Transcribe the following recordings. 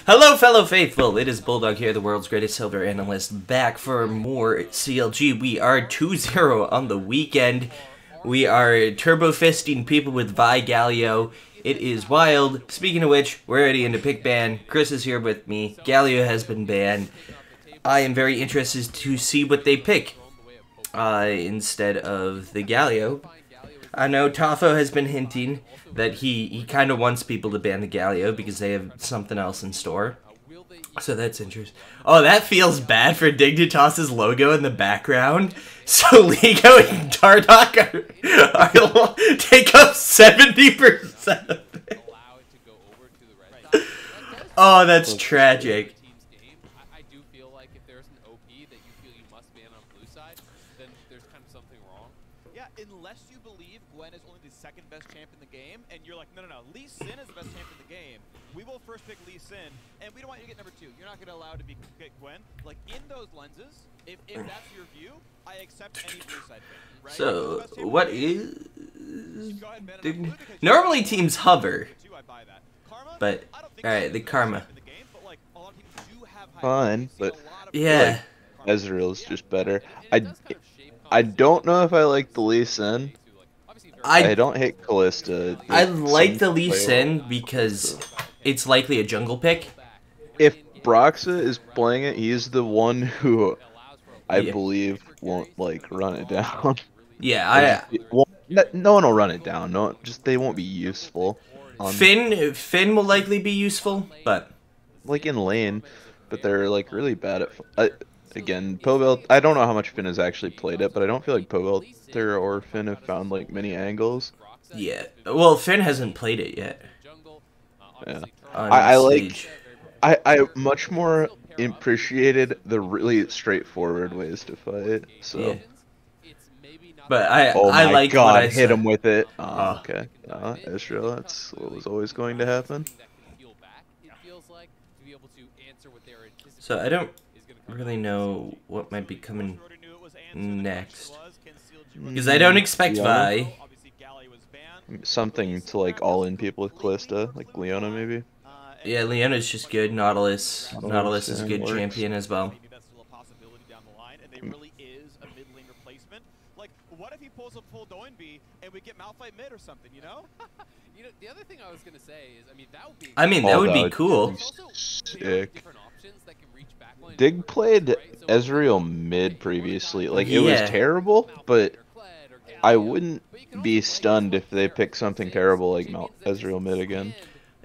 Hello, fellow faithful. It is Bulldog here, the world's greatest silver analyst, back for more CLG. We are 2-0 on the weekend. We are turbo-fisting people with Vi Galio. It is wild. Speaking of which, we're already into pick ban. Chris is here with me. Galio has been banned. I am very interested to see what they pick instead of the Galio. I know Tafo has been hinting that he kind of wants people to ban the Galio because they have something else in store. So that's interesting. Oh, that feels bad for Dignitas's logo in the background. So Lego and Dardock are take up 70% of it. Oh, that's tragic. I do feel like if there's an OP that you feel you must ban on blue side, then there's kind of something wrong. Yeah, unless you believe Gwen is only the second best champ in the game, and you're like, no, Lee Sin is the best champ in the game. We will first pick Lee Sin, and we don't want you to get number 2. You're not going to allow it to pick Gwen. Like, in those lenses, if that's your view, I accept any blue side pick, right? So, what is... Normally teams hover, but, alright, the Karma. Fine, but Yeah. like, Ezreal's just better. I don't know if I like the Lee Sin. I don't hate Kalista. I like the Lee Sin because it's likely a jungle pick. If Broxa is playing it, he's the one who I believe won't like run it down. Yeah, no one will run it down. No, just they won't be useful. Finn will likely be useful, but like in lane, but they're like really bad at. Again, Pobel. I don't know how much Finn has actually played it, but I don't feel like Pobelter or Finn have found like many angles. Yeah, well, Finn hasn't played it yet. Yeah, I much more appreciated the really straightforward ways to fight. So. Yeah. But I like God, what I hit said. him with it. Oh, okay. Ezreal, that's what was always going to happen. So I don't really know what might be coming next. Because I don't expect Vi. Something to like all-in people with Kalista, like Leona maybe. Yeah, Leona's just good. Nautilus is a good champion as well. What if he pulls a full Doinby and we get Malphite mid or something, you know? You know, the other thing I was gonna say is, I mean, that would be. I mean, that would be cool. Sick. Dig played Ezreal mid previously. Like, it was terrible, but I wouldn't be stunned if they pick something terrible like Ezreal mid again.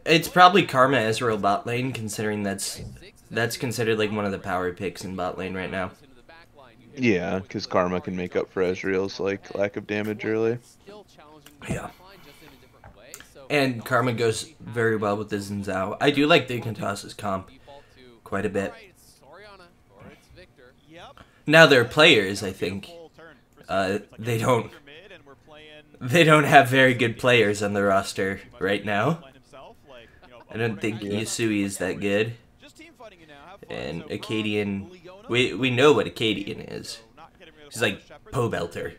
It's probably Karma Ezreal bot lane, considering that's considered like one of the power picks in bot lane right now. Yeah, because Karma can make up for Ezreal's like lack of damage early. Yeah. And Karma goes very well with the Xin Zhao. I do like Dignitas's comp quite a bit. Now they're players, I think. They don't have very good players on the roster right now. I don't think Yasui is that good. And Acadian, we know what Acadian is. She's like Pobelter.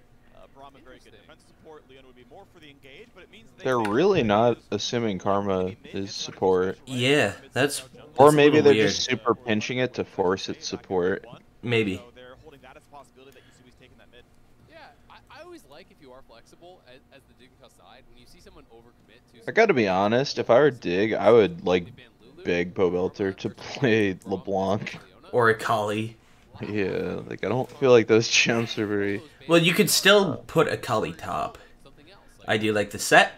They're really not assuming Karma is support. Yeah, that's or maybe they're weird. just super pinching it to force its support. Maybe. Yeah, I always like if you are flexible as the Dignitas side when you see someone overcommit to. I gotta be honest, if I were Dig, I would like beg Pobelter to play LeBlanc. Or Akali. Yeah, like I don't feel like those champs are very... Well, you could still put Akali top. I do like the set.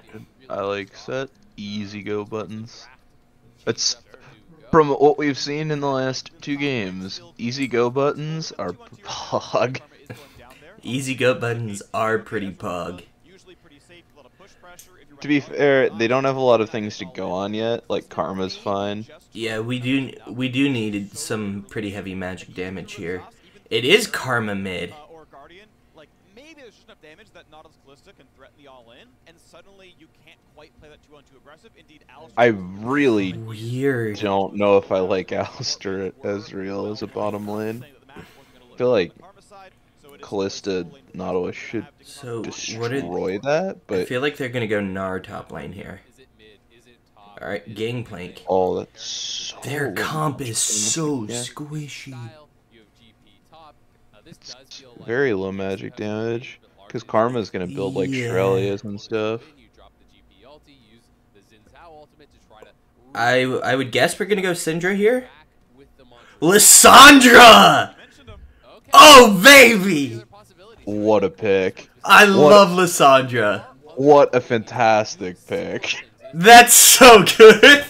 I like set easy go buttons. It's from what we've seen in the last 2 games. Easy go buttons are pog. Easy go buttons are pretty pog. To be fair, they don't have a lot of things to go on yet. Like Karma's fine. Yeah, we do need some pretty heavy magic damage here. It is Karma mid. Maybe there's just enough damage that Nautilus Kalista can threaten the all-in, and suddenly you can't quite play that 2-on-2 aggressive. Indeed, Alistar... I really Weird. don't know if I like Alistar Ezreal as a bottom lane. I feel like Kalista Nautilus should destroy that, but... I feel like they're gonna go Gnar top lane here. Alright, Gangplank. Oh, that's so Their comp is so Yeah. squishy. It's very low magic damage. Because Karma's gonna build like Yeah. Shrelias and stuff. I would guess we're gonna go Syndra here. Lissandra! Oh, baby! What a pick. I love Lissandra. What a fantastic pick. That's so good.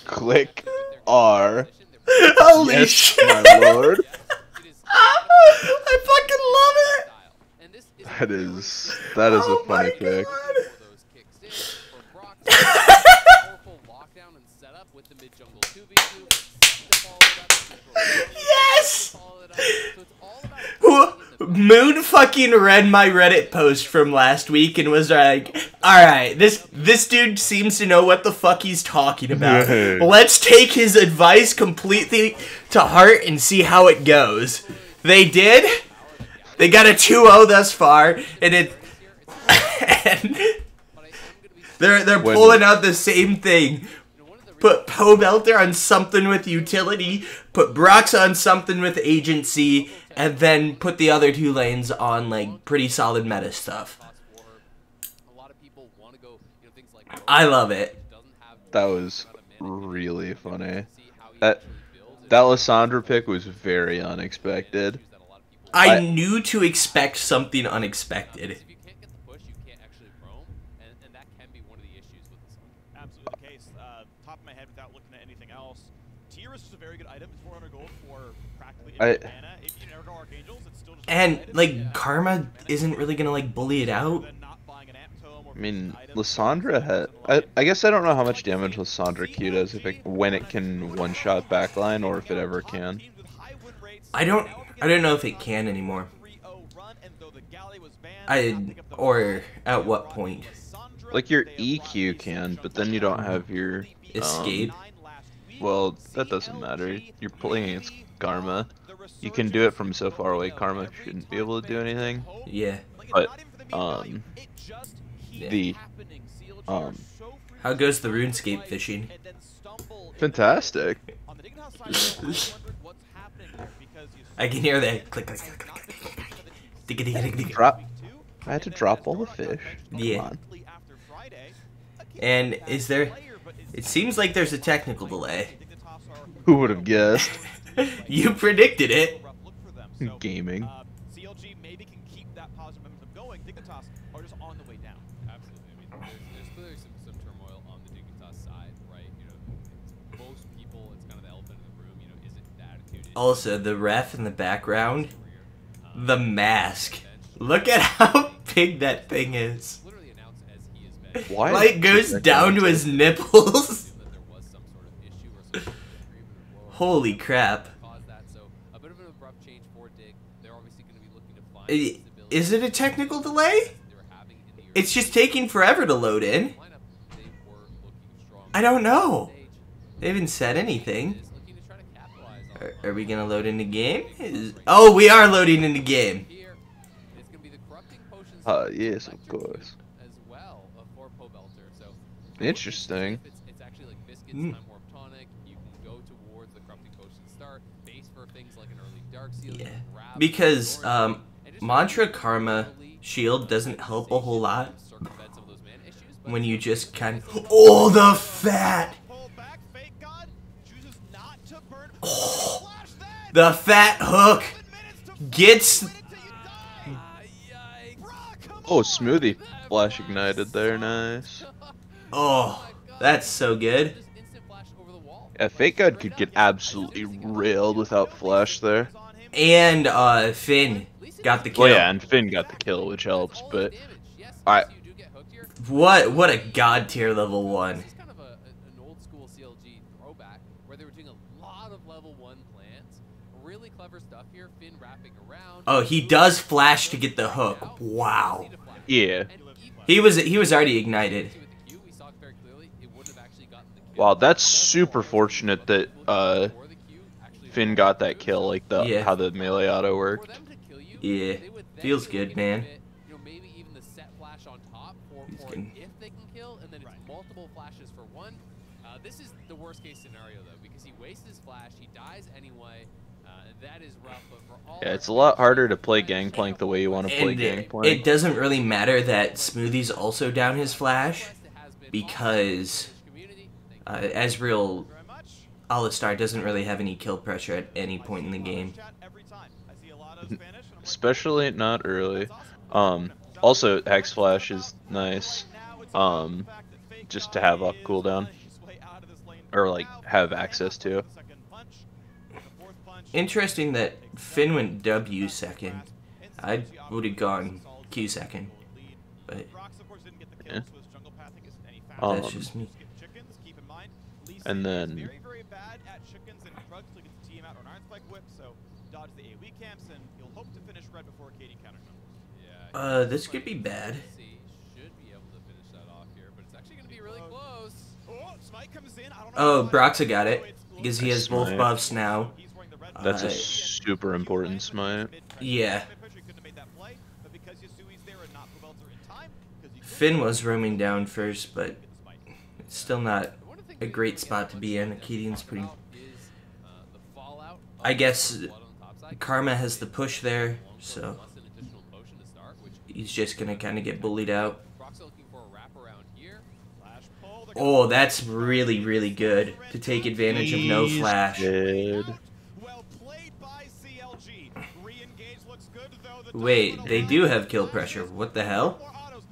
Click R. Holy Yes, shit. my lord. I fucking love it. That is a Oh funny my pick. Yes! Moon fucking read my Reddit post from last week and was like, alright, this dude seems to know what the fuck he's talking about. Let's take his advice completely to heart and see how it goes. They did. They got a 2-0 thus far, and and they're pulling out the same thing. Put Pobelter on something with utility, put Brox on something with agency, and then put the other 2 lanes on like pretty solid meta stuff. I love it. That was really funny. That Lissandra pick was very unexpected. I knew to expect something unexpected. Absolutely the case. Top of my head, without looking at anything else, Tier is just a very good item. It's 400 gold for practically infinite mana. If you never go Archangels, it's still just And like Karma isn't really gonna like bully it out. I mean, Lissandra had... I guess I don't know how much damage Lissandra Q does, when it can one-shot backline, or if it ever can. I don't know if it can anymore. Or at what point? Like your EQ can, but then you don't have your... Escape? Well, that doesn't matter. You're playing against Karma. You can do it from so far away. Karma shouldn't be able to do anything. Yeah. But, how goes the RuneScape fishing? Fantastic. I can hear that click, click, click, click, click, click. Drop. I had to drop all the fish. Yeah. Come on. And is there... It seems like there's a technical delay. Who would have guessed? You predicted it. Gaming. CLG maybe can keep that positive momentum going. Dignitas are just on the way down. Absolutely. I mean, there's clearly some turmoil on the Dignitas side, right? You know, most people, it's kind of the elephant in the room. You know, is it the attitude? Also, the ref in the background, the mask. Look at how big that thing is. Literally announced as he is bad. Why? Like goes down to his nipples. That there was some sort of issue or some sort of agreement or Holy crap. caused that. So a bit of an abrupt change for Dig. They're obviously going to be looking to find Is it a technical delay? they were having in the It's just taking forever to load in. lineup. They were looking strong. I don't know. Stage. They haven't said anything. Is looking to try to capitalize on Are we gonna load into game? Oh, we are loading into game. here. It's going to be the corrupting potions. Yes, of course. As well for Pobelter. So Interesting. it's actually like biscuits, time warp tonic. You can go towards the corrupting potion start base for things like an early dark seal. Yeah. grab Because and just Mantra Karma Shield doesn't help a whole lot circumvent some of those mana issues, but when you just kind of... Oh, the fat! Pull back, Fake God chooses not to burn. Oh, Flash that! the fat hook 7 minutes to gets... win until you die. Bruh, come Oh, on. Smoothie Flash ignited there, nice. Oh, that's so good. just instant flash over the wall. Yeah, Fake God could get absolutely railed without Flash there. And Finn got the kill. Well, yeah, and Finn got the kill, which helps, but I- You do get hooked here. What a god tier level 1. This is kind of an old school CLG throwback where they were doing a lot of level 1 plans. Really clever stuff here. Finn wrapping around. Oh, he does flash to get the hook. Wow. Yeah. He was already ignited. Wow, that's super fortunate that Finn got that kill, like Yeah. how the melee auto worked. Yeah, feels good, man. Maybe even the set flash on top for getting- if they can kill, and then it's multiple full flashes for one. This is the worst case scenario though, because he wastes his flash, he dies anyway. That is rough, but for all Yeah, it's a lot harder to play Gangplank the way you want to play Gangplank. It doesn't really matter that Smoothie's also down his flash, because Ezreal Alistar doesn't really have any kill pressure at any point in the game. Especially not early. Also, Hex Flash is nice. Just to have up cooldown. Or, like, have access to. Interesting that Finn went W second. I would have gone Q second. But yeah. That's just me. And then this could be bad. Oh, Broxa got it because he has both buffs now. That's a super important smite. Yeah. Finn was roaming down first, but it's still not a great spot to be in. Akedian's pretty... I guess Karma has the push there, so he's just gonna kind of get bullied out. Oh, that's really, really good to take advantage of no flash. Wait, they do have kill pressure. What the hell?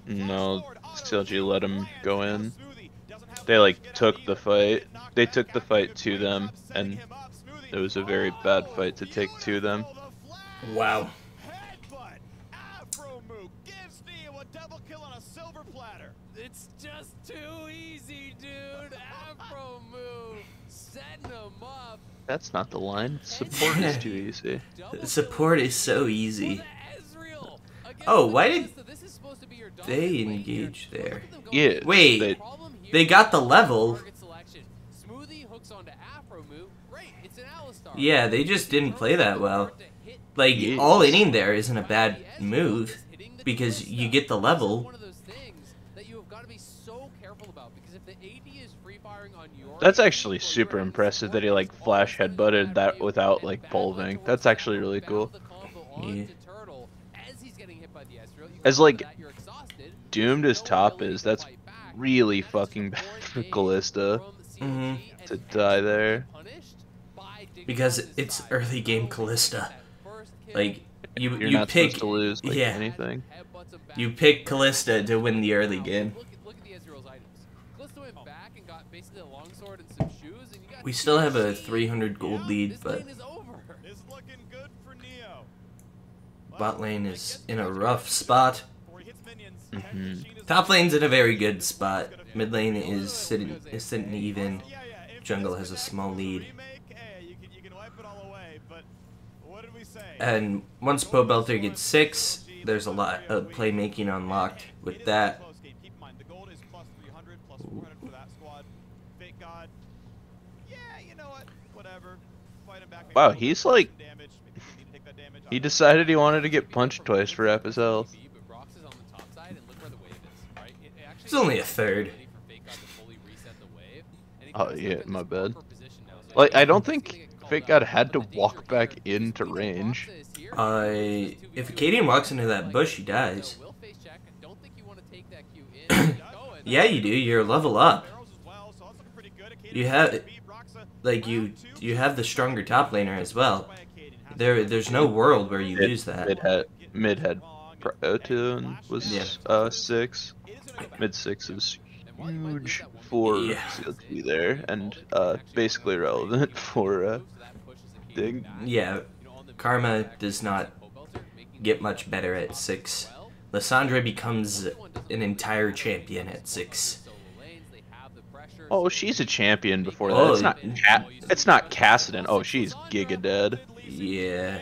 No, CLG let him go in. They, like, took the fight. They took the fight to them, and it was a very bad fight to take to them. Wow. It's just too easy, dude. Afro move, setting him up. That's not the line. Support is too easy. Support is so easy. Oh, why did they engage there? Yeah. Wait, they got the level. Yeah, they just didn't play that well. Like, all inning there isn't a bad move, because you get the level. That's actually super impressive that he, like, flash headbutted that without, like, pulving. That's actually really cool. Yeah. As, like, doomed as top is, that's really fucking bad for Kalista to die there. Because it's early game Kalista. Like, You're you not pick supposed to lose, like, yeah, anything. you pick Kalista to win the early game. We still have a 300 gold lead, but bot lane is in a rough spot. Top lane's in a very good spot. Mid lane is sitting even. Jungle has a small lead. And once Pobelter gets 6, there's a lot of playmaking unlocked with that. Wow, he's like... He decided he wanted to get punched twice for half his health. It's only a third. Oh yeah, my bad. Like, I don't think Fake God had to walk back into range. If Akedian walks into that bush, he dies. Yeah, you do. You're level up. You have, like, you have the stronger top laner as well. There's no world where you lose that. Mid had Proton was 6. Mid 6 is huge for CLG there, and basically relevant for Dig. Yeah, Karma does not get much better at 6. Lissandra becomes an entire champion at 6. Oh, she's a champion before that. It's not Kassadin. Oh, she's giga dead. Yeah.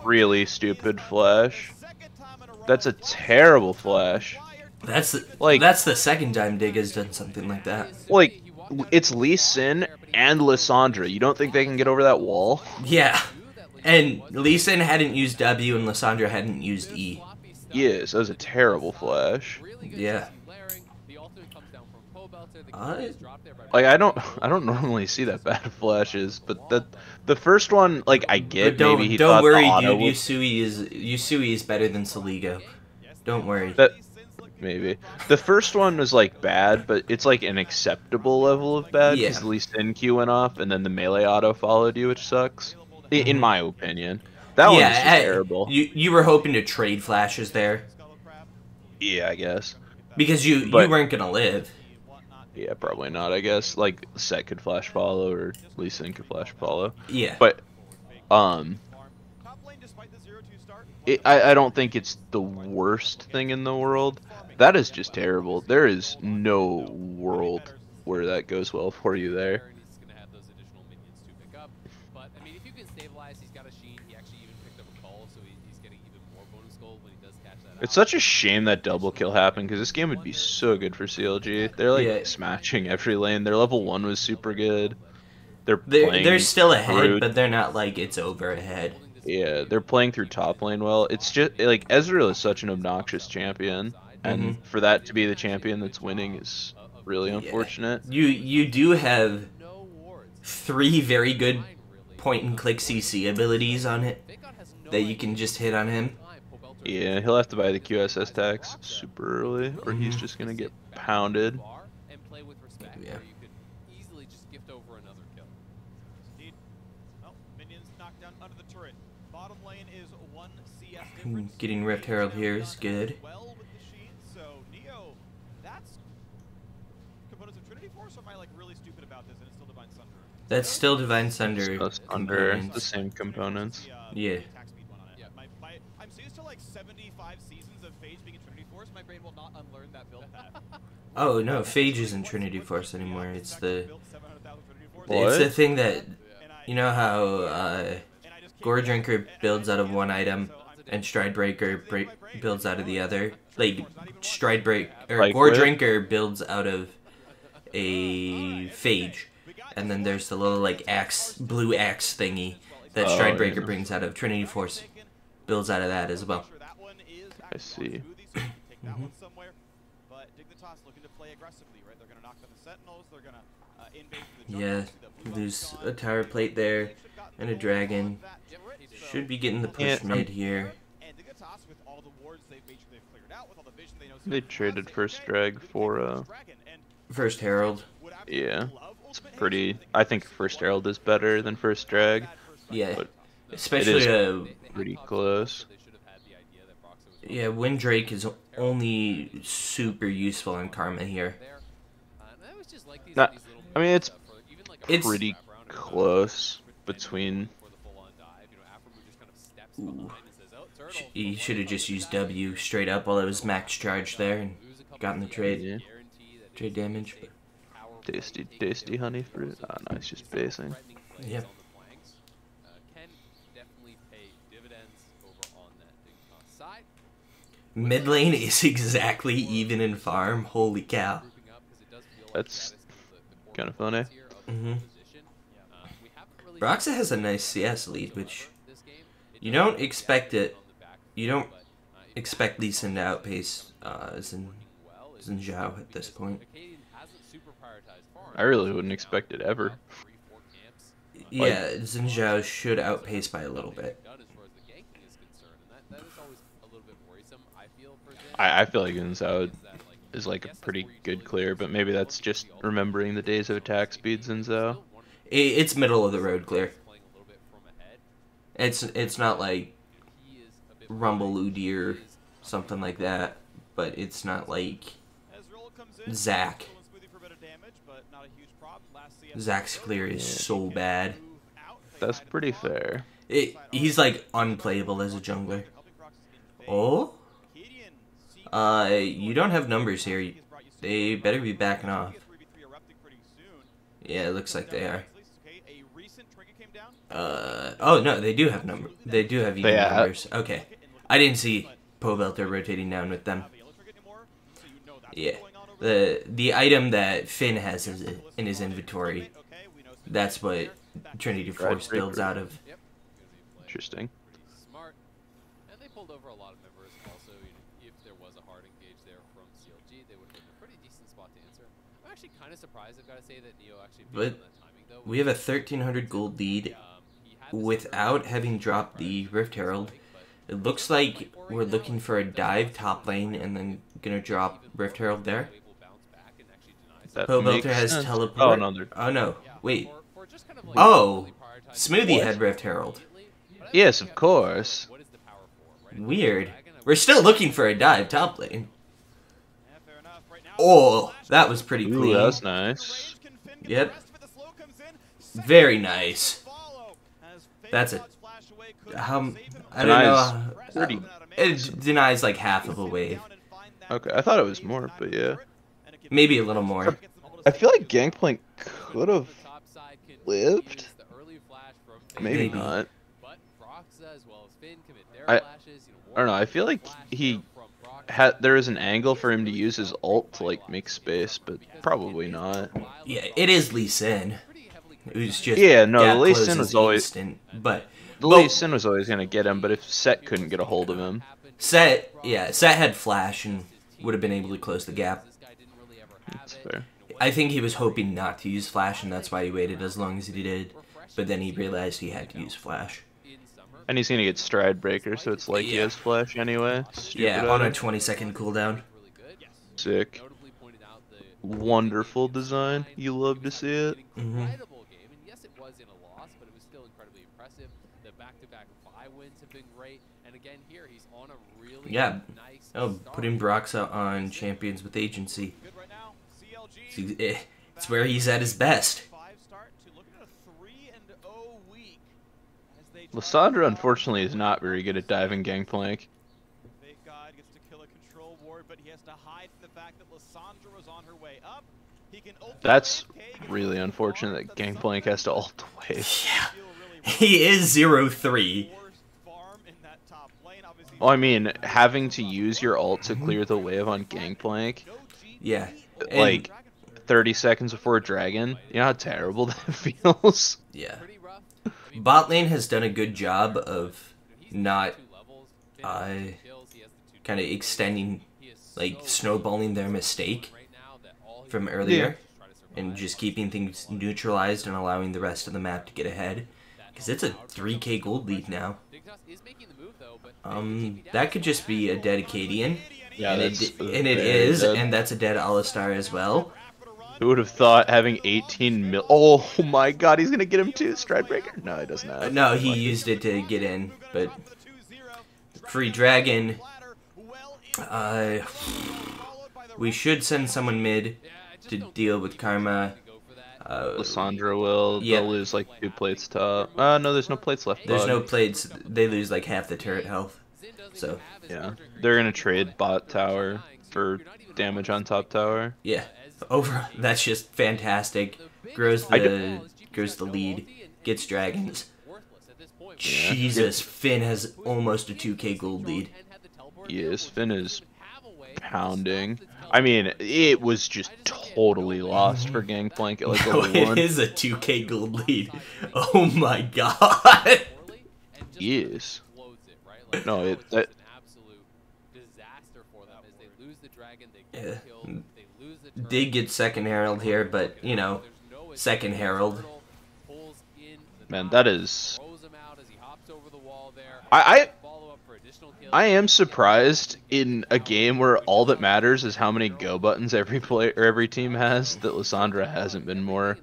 Really stupid flash. That's a terrible flash. That's the second time Dig has done something like that. Like, it's Lee Sin and Lissandra. You don't think they can get over that wall? Yeah. And Lee Sin hadn't used W and Lissandra hadn't used E. Yes, that was a terrible flash. Yeah. Like I don't normally see that bad flashes, but the first one, like I get But maybe he don't thought worry, the auto dude. would, Yusui is better than Saligo. Don't worry. that maybe the first one was like bad, but it's like an acceptable level of bad Yeah. because at least Q went off and then the melee auto followed you, which sucks. In my opinion, that one was just terrible. You were hoping to trade flashes there Yeah, I guess. because you weren't gonna live. Yeah, probably not. I guess like Set could flash follow or Lee Sin could flash follow. Yeah. But I don't think it's the worst thing in the world. That is just terrible. There is no world where that goes well for you there. It's such a shame that double kill happened because this game would be so good for CLG. They're like smashing every lane. Their level 1 was super good. They're still ahead, through, but they're not like it's over ahead. Yeah, they're playing through top lane well. It's just like Ezreal is such an obnoxious champion, and for that to be the champion that's winning is really unfortunate. You do have 3 very good point and click CC abilities on it that you can just hit on him. Yeah, he'll have to buy the QSS tax super early, or he's just gonna get pounded. Yeah. Getting Rift Herald here is good. That's still Divine Sunder. Under the same components. Yeah. I'm used to like 75 seasons of Phage being in Trinity Force. My brain will not unlearn that build path. Oh no, Phage isn't Trinity Force anymore. It's the What? it's the thing that, you know how Gore Drinker builds out of one item and Stride Breaker builds out of the other. Like Stride Break or Gore Drinker builds out of a Phage, and then there's the little like axe, blue axe thingy that Stride Breaker brings out of Trinity Force. Builds out of that as well. I see. Yeah, there's a tower plate there and a dragon. Should be getting the push mid here. They traded first drag for First Herald. Yeah, it's pretty. I think first Herald is better than first drag. Yeah, but especially pretty close. Yeah, Windrake is only super useful on Karma here. I mean, it's pretty close between. Ooh. He should have just used W straight up while it was max charge there and gotten the trade damage. But... Tasty honey fruit. Ah, no, it's just basing. Yep. Mid lane is exactly even in farm. Holy cow. That's kind of funny. Broxah has a nice CS lead, which you don't expect it. You don't expect Lee Sin to outpace Xin Zhao at this point. I really wouldn't expect it ever. Yeah, Xin Zhao should outpace by a little bit. I feel like Xin Zhao is like a pretty good clear, but maybe that's just remembering the days of attack speed Xin Zhao. It's middle of the road clear. It's not like Rumble Udi or something like that, but it's not like Zac. Zac's clear is so bad. That's pretty fair. He's like unplayable as a jungler. Oh? You don't have numbers here. They better be backing off. Yeah, it looks like they are. Oh no, they do have numbers. They do have even numbers. Okay. I didn't see Pobelter rotating down with them. Yeah. The item that Finn has in his inventory, that's what Trinity Force builds out of. Interesting. actually kind of surprised, I've got to say, that Neo actually But beat on that timing, though. we have a 1,300 gold lead without having dropped the Rift Herald. It looks like we're looking for a dive top lane and then gonna drop Rift Herald there. Pobelter has sense. teleport. Oh, no, Oh no, wait. Oh, Smoothie had Rift Herald. Yes, of course. Weird. We're still looking for a dive top lane. Oh, that was pretty Ooh, clean. that's nice. Yep. Very nice. That's a... I don't know. Pretty. It denies like half of a wave. Okay, I thought it was more, but yeah. Maybe a little more. I feel like Gangplank could have lived. Maybe not. I don't know. I feel like there is an angle for him to use his ult to like make space, but probably not. Yeah, it is Lee Sin. Who's just Yeah, no, gap Lee Sin closes was always instant, but Lee Sin was always gonna get him, but if Set couldn't get a hold of him, Set had flash and would have been able to close the gap. that's fair. I think he was hoping not to use flash, and that's why he waited as long as he did. But then he realized he had to use flash. And he's gonna get Stride Breaker, so it's like he Yeah. has flash anyway. Stupid Yeah, on a item. 20-second cooldown. Sick. Wonderful design. You love to see it. Mm-hmm. Incredible game, and yes, it was in a loss, but it was still incredibly impressive. The back-to-back bye wins have been great, and again here he's on a really nice. Oh, putting Broxa on Champions with Agency. It's where he's at his best. Lissandra, unfortunately, is not very good at diving Gangplank. Big God gets to kill a control ward, but he has to hide the fact that Lissandra was on her way up. He can That's really unfortunate that Gangplank has to ult the wave. Yeah, he is 0-3. Oh, I mean, having to use your ult to clear the wave on Gangplank, Yeah. like 30 seconds before Dragon, you know how terrible that feels? Yeah. Bot lane has done a good job of not kind of extending, like snowballing their mistake from earlier, and just keeping things neutralized and allowing the rest of the map to get ahead. Because it's a 3k gold lead now. That could just be a dead Acadian. Yeah, and that's it is, dead. and that's a dead Alistar as well. Who would have thought having 18 mil? Oh my God, he's gonna get him too. Stride Breaker? No, he does not. No, he used it to get in, but free dragon. We should send someone mid to deal with Karma. Lissandra will. Yeah. They'll lose like 2 plates top. No, there's no plates left. There's no bottom. plates. They lose like half the turret health. So Yeah, they're gonna trade bot tower for damage on top tower. yeah, that's just fantastic. Grows the lead. Gets dragons. Jesus, Finn has almost a 2k gold lead. Yes, Finn is pounding. I mean, it was just totally lost for Gangplank at like No, level it 1. is a 2k gold lead. Oh my god. Yes. No, that Yeah. Did get second Herald here, but you know, second Herald. man, that is. I am surprised in a game where all that matters is how many go buttons every player or every team has that Lissandra hasn't been more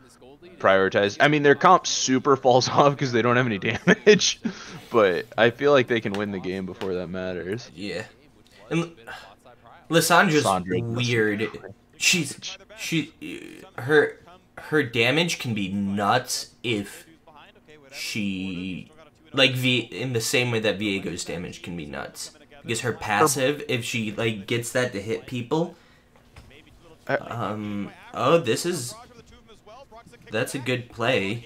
prioritized. I mean, their comp super falls off because they don't have any damage, but I feel like they can win the game before that matters. Yeah. And Lissandra's weird. Her damage can be nuts if she in the same way that Viego's damage can be nuts. Because her passive, if she like gets that to hit people, oh, that's a good play.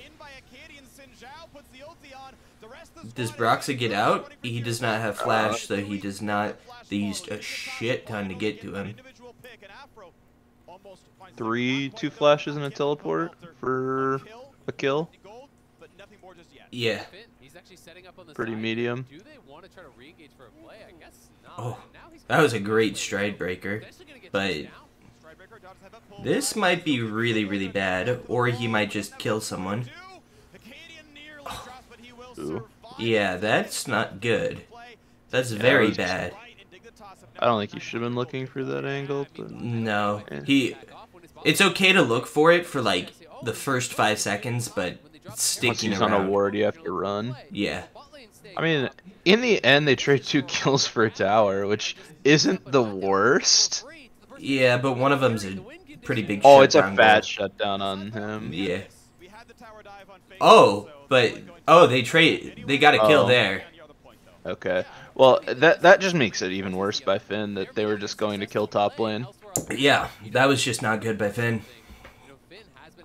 Does Broxa get out? He does not have flash, so he does not. They used a shit ton to get to him. 2 flashes and a teleport for a kill. Yeah. Pretty medium. Oh, that was a great stride breaker, but This might be really, really bad, or he might just kill someone. Ooh. Yeah, that's not good. That's very bad. I don't think you should have been looking for that angle, but No, it's okay to look for it for like the first 5 seconds, but once sticking he's on around. a ward, you have to run. Yeah. I mean, in the end, they trade 2 kills for a tower, which isn't the worst. Yeah, but one of them's a pretty big Oh, it's a shutdown fat goal. shutdown on him. Yeah. Oh, but they got a kill there. Okay. Well, that just makes it even worse by Finn that they were just going to kill top lane. Yeah, that was just not good by Finn.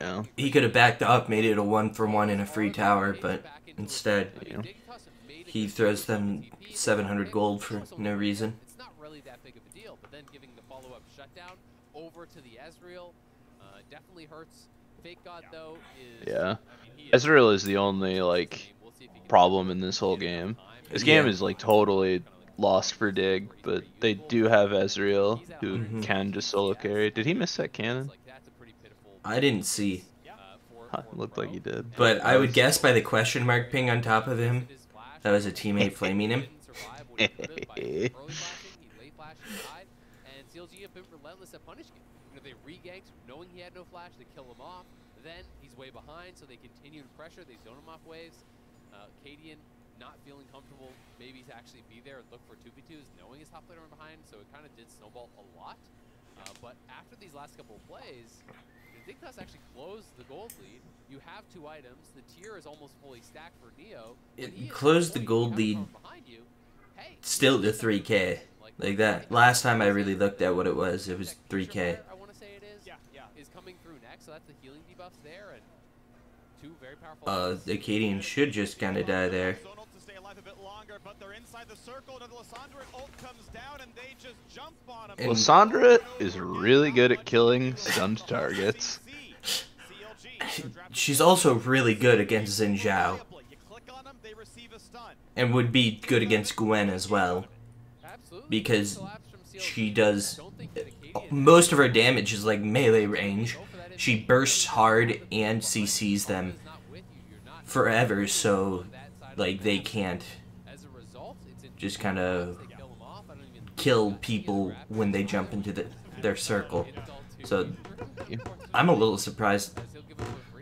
Yeah. He could have backed up, made it a 1-for-1 in a free tower, but instead, he throws them 700 gold for no reason. It's not really that big of a deal, but then giving the follow-up shutdown over to the Ezreal definitely hurts. Fake God though is Yeah. Ezreal is the only like problem in this whole game. This game is like totally lost for Dig, but they do have Ezreal who can just solo carry. Did he miss that cannon? I didn't see. Huh, looked like he did. But I would guess by the question mark ping on top of him, that was a teammate flaming him. They re-ganked, knowing he had no flash, they kill him off. Then he's way behind, so they continue to pressure. They zone him off waves. Cadian not feeling comfortable, maybe to actually be there and look for 2v2s, knowing his top laner were behind, so it kind of did snowball a lot. But after these last couple of plays, the Dignitas actually closed the gold lead. You have 2 items. The tier is almost fully stacked for Neo. It closed the gold lead still to 3k. Like that. Last time I really looked at what it was 3k. I want to say it is coming through next, so that's the healing debuffs there, and 2 very powerful. The Cadian should just kind of die there. And Lissandra is really good at killing stunned targets. She's also really good against Xin Zhao. And would be good against Gwen as well. Because she does... most of her damage is like melee range. She bursts hard and CCs them forever, so like they can't just kind of kill people when they jump into their circle. So I'm a little surprised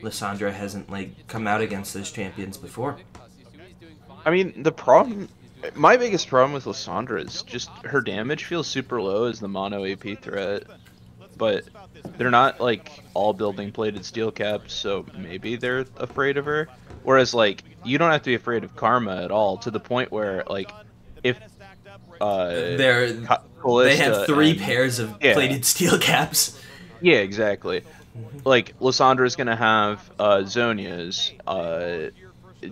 Lissandra hasn't like come out against those champions before. I mean, my biggest problem with Lissandra is just her damage feels super low as the mono AP threat, but they're not like all building plated steel caps, so maybe they're afraid of her. Whereas like you don't have to be afraid of Karma at all, to the point where like if they have 3 pairs of plated steel caps. Yeah, exactly. Like Lissandra's gonna have Zhonya's.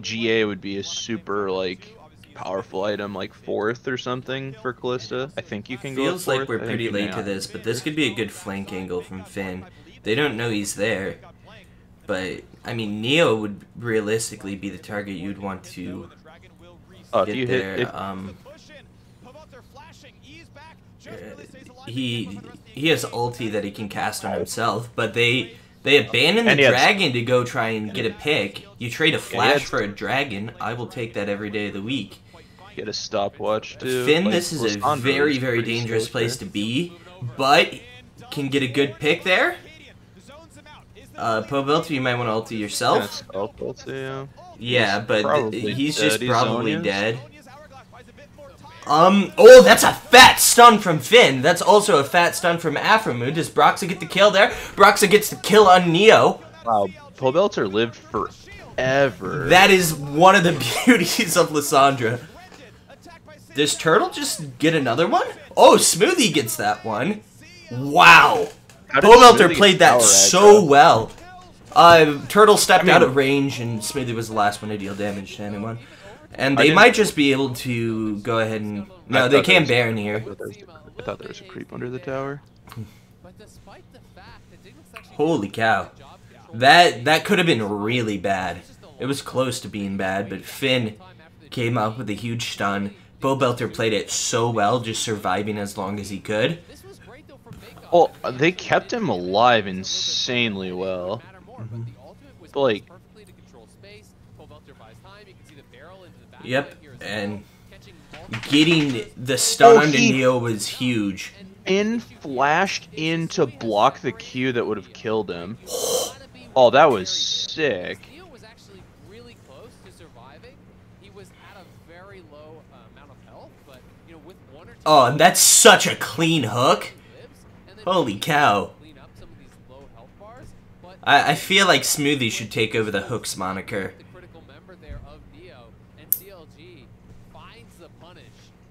GA would be a super like powerful item, like 4th or something for Kalista. I think you can go. Feels like we're pretty late to this, but this could be a good flank angle from Finn. They don't know he's there, but I mean Neo would realistically be the target you'd want to get there. He has ulti that he can cast on himself, but they abandoned the dragon to go try and get a pick. You trade a flash for a dragon, I will take that every day of the week. Get a stopwatch too. Finn, like, this is a very, very dangerous place to be, but can get a good pick there. Pobelter, you might want to ulti yourself. Yeah, but he's just probably dead. Oh, that's a fat stun from Finn. That's also a fat stun from Aphromoon. Does Broxah get the kill there? Broxah gets the kill on Neo. Wow, Pobelter lived forever. That is one of the beauties of Lissandra. Does Turtle just get another one? Oh, Smoothie gets that one. Wow. Pobelter played that so well. Turtle stepped out of range, and Smoothie was the last one to deal damage to anyone. And they might just be able to go ahead and... No, they can't Baron here. I thought there was a creep under the tower. Holy cow. That could have been really bad. It was close to being bad, but Finn came up with a huge stun. Pobelter played it so well, just surviving as long as he could. Oh, they kept him alive insanely well. But, like, yep, and getting the stun onto Neo was huge. Finn flashed in to block the Q that would have killed him. Oh, that was sick. Neo was actually really close to surviving. He was at a very low amount of health, but you know, with 1 or 2 Oh, and that's such a clean hook. Holy cow. clean up some of these low health bars, but I feel like Smoothie should take over the hooks moniker. the critical member there of Neo, and CLG finds the punish.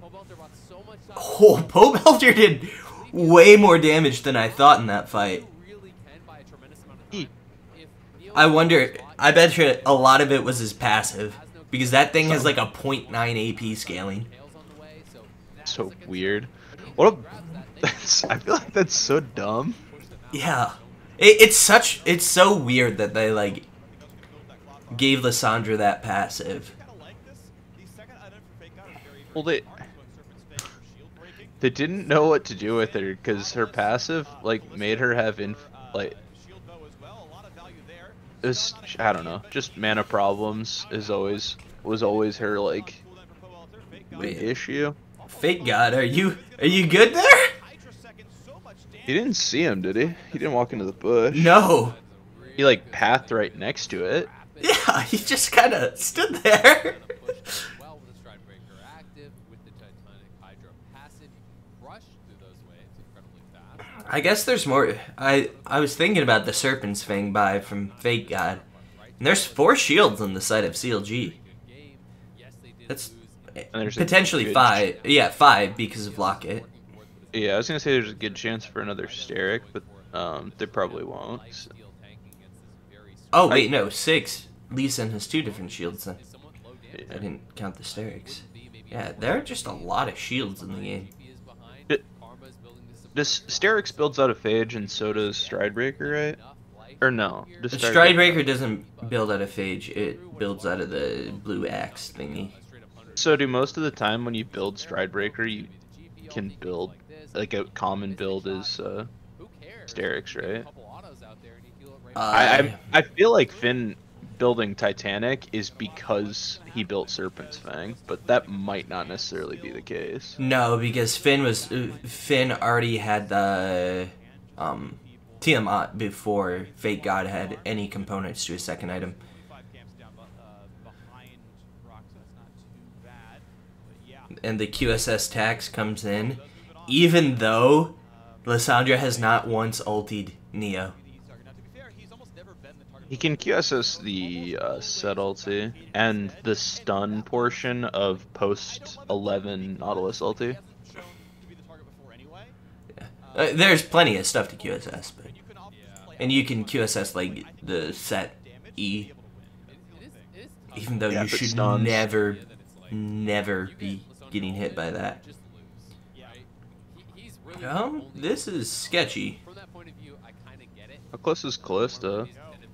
Pobelter brought so much time. Oh, Pobelter did way more damage than I thought in that fight. You really can by a tremendous amount of time. If Neo I wonder, I bet you a lot of it was his passive. Because that thing has like a 0.9 AP scaling. tails on the way, so So weird. What a... I feel like that's so dumb. Yeah. It's so weird that they like gave Lissandra that passive. Well, they didn't know what to do with her because her passive like made her have it was, I don't know, just mana problems was always her like Wait. issue. Fake God, are you good there? He didn't see him, did he? He didn't walk into the bush. No. He like pathed right next to it. Yeah, he just kind of stood there. well with the Stride Breaker active, with the Titanic Hydra passive, you can crush through those waves incredibly fast. I guess there's more. I was thinking about the Serpent's Fang buy from Fake God. And there's 4 shields on the side of CLG. That's And there's a potentially good 5. Yeah, 5 because of Locket. Yeah, I was gonna say there's a good chance for another Steric, but they probably won't. So. Oh wait, no, 6. Lee Sin has 2 different shields then. I didn't count the Sterics. Yeah, there are just a lot of shields in the game. Does Sterix builds out of Phage and so does Stridebreaker, right? Or no? Does The Stridebreaker doesn't build out of Phage, it builds out of the blue axe thingy. So do most of the time when you build Stridebreaker, you can build, like a common build is Sterix, right? I feel like Finn building Titanic is because he built Serpent's Fang, but that might not necessarily be the case. No, because Finn already had the Tiamat before Fake God had any components to his second item. And the QSS tax comes in, even though Lissandra has not once ultied Neo. He can QSS the set ulti and the stun portion of post 11 Nautilus ulti. There's plenty of stuff to QSS, but and you can QSS like the set E, even though you should never be getting hit by that. This is sketchy. How close is Callista?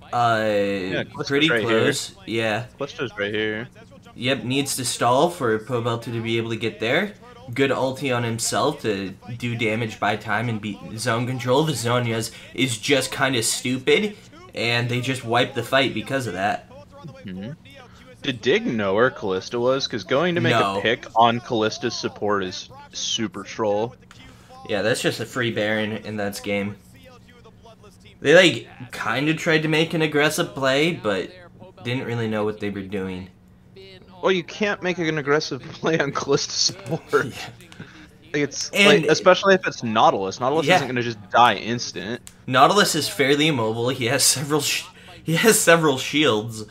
Pretty right close. Yeah. Callista's right here. Yep, needs to stall for Pobelter to be able to get there. Good ulti on himself to do damage by time and beat zone control. The Zhonya's is just kind of stupid, and they just wiped the fight because of that. Mm-hmm. Did Dig know where Callista was? Because going to make a pick on Callista's support is super troll. Yeah, that's just a free Baron, and that's game. They, like, kind of tried to make an aggressive play, but didn't really know what they were doing. Well, you can't make an aggressive play on Callista's support. Yeah. Like, especially if it's Nautilus. Nautilus isn't going to just die instant. Nautilus is fairly immobile. He has several shields.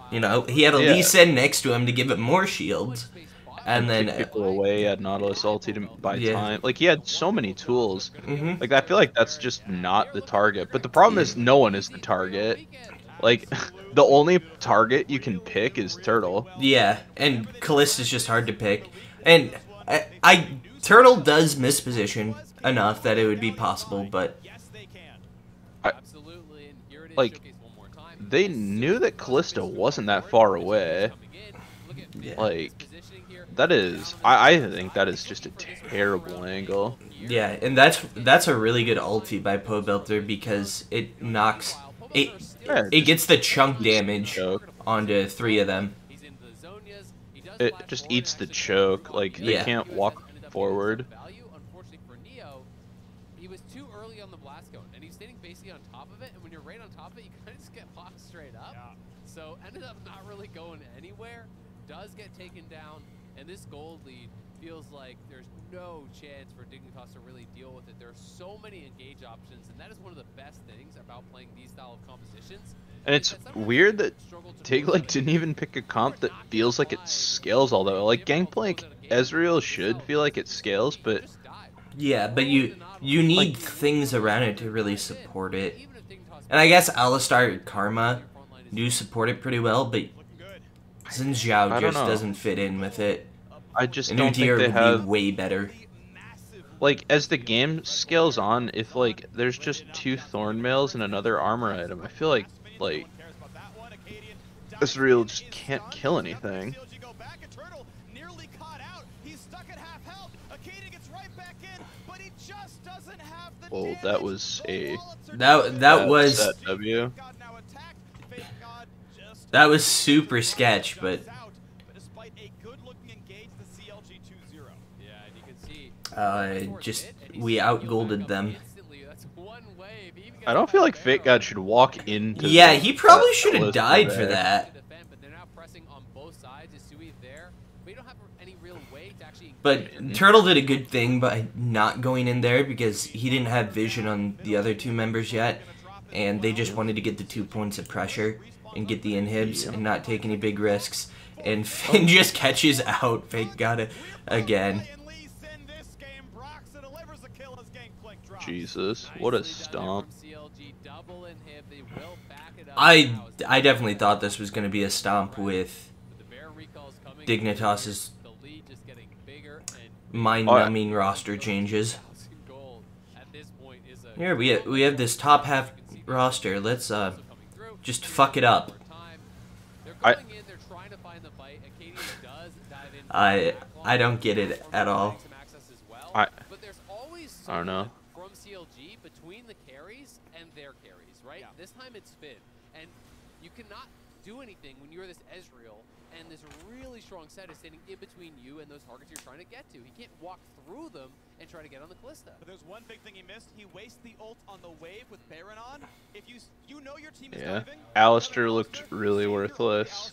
You know, he had a Lee Sin next to him to give it more shields. And then people away at Nautilus ulti to buy time. Like, he had so many tools. Mm-hmm. Like, I feel like that's just not the target. But the problem is no one is the target. Like, the only target you can pick is Turtle. Yeah, and Callista's just hard to pick. And Turtle does misposition enough that it would be possible, but like, they knew that Callista wasn't that far away. Yeah. Like, that is, I think that is just a terrible angle. Yeah, and that's a really good ulti by Pobelter because it knocks it gets the chunk damage onto 3 of them. It just eats the choke. Like, they Yeah. can't walk forward. Unfortunately for Neo, he was too early on the blast cone, and he's standing basically on top of it. And when you're right on top of it, you kind of just get popped straight up. So ended up not really going anywhere. Does get taken down, and this gold lead feels like there's no chance for Dignitas to really deal with it. There are so many engage options, and that is one of the best things about playing these style of compositions. And it's weird that Tig like didn't even pick a comp that feels like it scales all that well. Like Gangplank Ezreal should feel like it scales, but yeah, but you need things around it to really support it. And I guess Alistar Karma do support it pretty well, but Xin Zhao just doesn't fit in with it. I just and don't think they have be way better. Like, as the game scales on, if like there's just 2 Thornmails and another armor item, I feel like Ezreal just can't kill anything. Oh, that was a that was W. That was super sketch, but just we outgolded them. I don't feel like Fake God should walk into. Yeah, he probably should have died for that. But Turtle did a good thing by not going in there because he didn't have vision on the other 2 members yet, and they just wanted to get the 2 points of pressure and get the inhibs and not take any big risks. And Finn just catches out Fake God again. Jesus, what a stomp. I definitely thought this was going to be a stomp with Dignitas's mind-numbing roster changes. Here we have this top half roster. Let's just fuck it up. I don't get it at all. I don't know. From CLG between the carries and their carries, right? This time it's Finn, and you cannot do anything when you're this Ezreal and this really strong set is standing in between you and those targets you're trying to get to. He can't walk through them and try to get on the Kalista. But there's one big thing he missed. He wastes the ult on the wave with Baron on. If you know your team is diving, Alistar looked really worthless.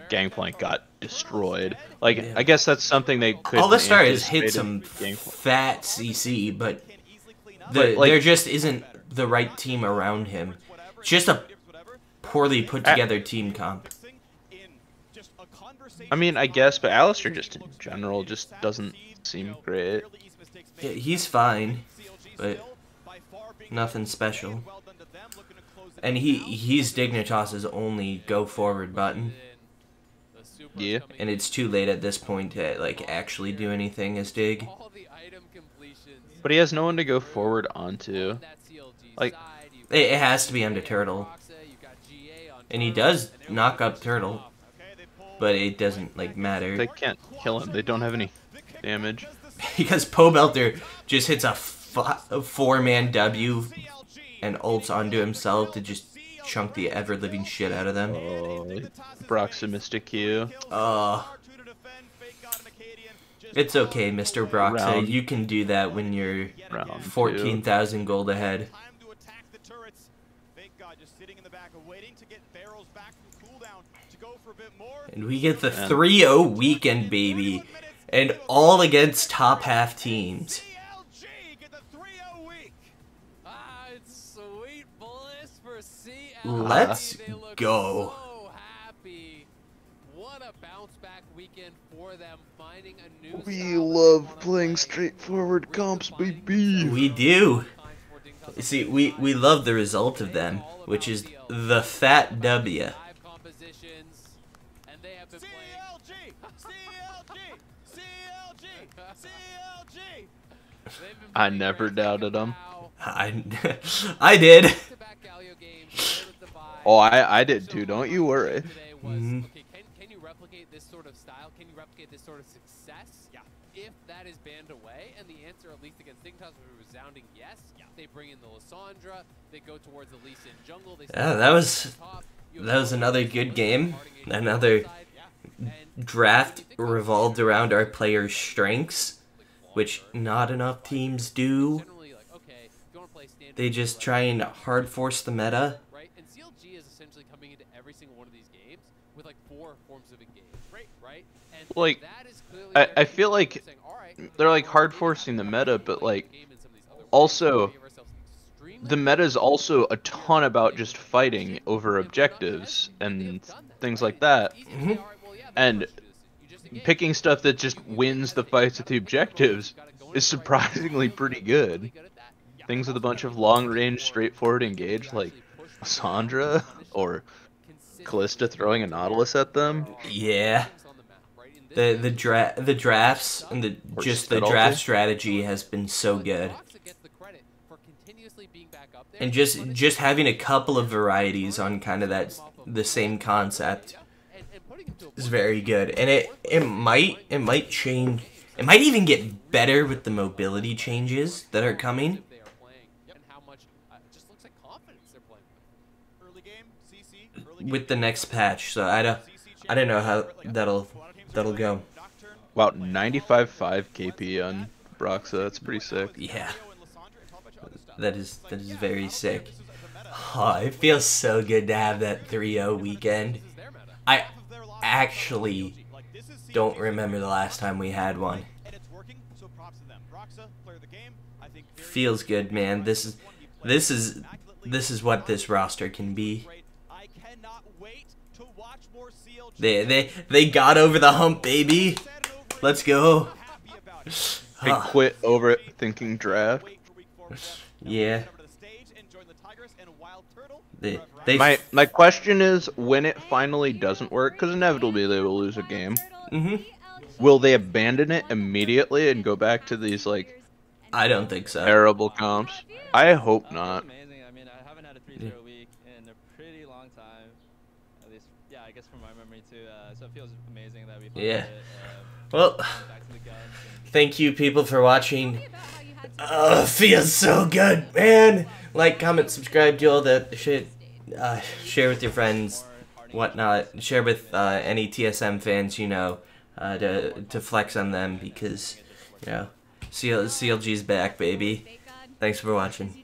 Gangplank got destroyed. Like, I guess that's something they could. Alistar has hit some fat CC, but there just isn't the right team around him. It's just a poorly put together team comp. I mean, I guess, but Alistar just in general just doesn't seem great. Yeah, he's fine, but nothing special. And he's Dignitas's only go forward button. Yeah. And it's too late at this point to like actually do anything as Dig. But he has no one to go forward onto. Like, it has to be onto Turtle. And he does knock up Turtle. But it doesn't like matter. They can't kill him. They don't have any damage. Because Pobelter just hits a 4-man W and ults onto himself to just chunk the ever-living shit out of them. Oh, Broximistic Q. It's okay, Mr. Broxa. You can do that when you're 14,000 gold ahead. And we get the 3-0 weekend, baby. And all against top half teams. Let's go. We love playing straightforward comps, baby. We do. See, we love the result of them, which is the fat W. I never doubted him. I did. Oh, I did too. Don't you worry. Mm-hmm. Can you replicate this sort of style? Can you replicate this sort of success? Yeah. If that is banned away, and the answer, at least against Dignitas, was a resounding yes, they bring in the Lissandra, they go towards the Lee Sin jungle. They that was another good game. Another draft revolved around our players' strengths, which not enough teams do. They just try and hard force the meta. Right, and CLG is essentially coming into every single one of these games with like 4 forms of engagement, right? And Like, that is clearly I feel like they're like hard forcing the meta, but like also the meta is also a ton about just fighting over objectives and things like that. And picking stuff that just wins the fights at the objectives is surprisingly pretty good. Things with a bunch of long-range, straightforward engage, like Sandra or Kalista throwing a Nautilus at them. Yeah. The drafts and the draft strategy has been so good. And just having a couple of varieties on kind of the same concept is very good. And it might change. It might even get better with the mobility changes that are coming. With the next patch, so I don't know how that'll go. About 95.5 KP on Broxah. That's pretty sick. Yeah, that is very sick. Oh, it feels so good to have that 3-0 weekend. I actually don't remember the last time we had one. Feels good, man. This is what this roster can be. They got over the hump, baby. Let's go. They quit over it thinking draft. Yeah. My question is, when it finally doesn't work, because inevitably they will lose a game, will they abandon it immediately and go back to these, like, I don't think so. Terrible comps? I hope not. Amazing. I mean, I haven't had a 3-0 week in a pretty long time. At least, yeah, I guess from my memory too. So it feels amazing that we finally yeah. did it. Well, Back to the guns thank you people for watching. Feels so good, man. Like, comment, subscribe, do all that shit. Share with your friends, whatnot. Share with any TSM fans you know, to flex on them because, you know, CLG's back, baby. Thanks for watching.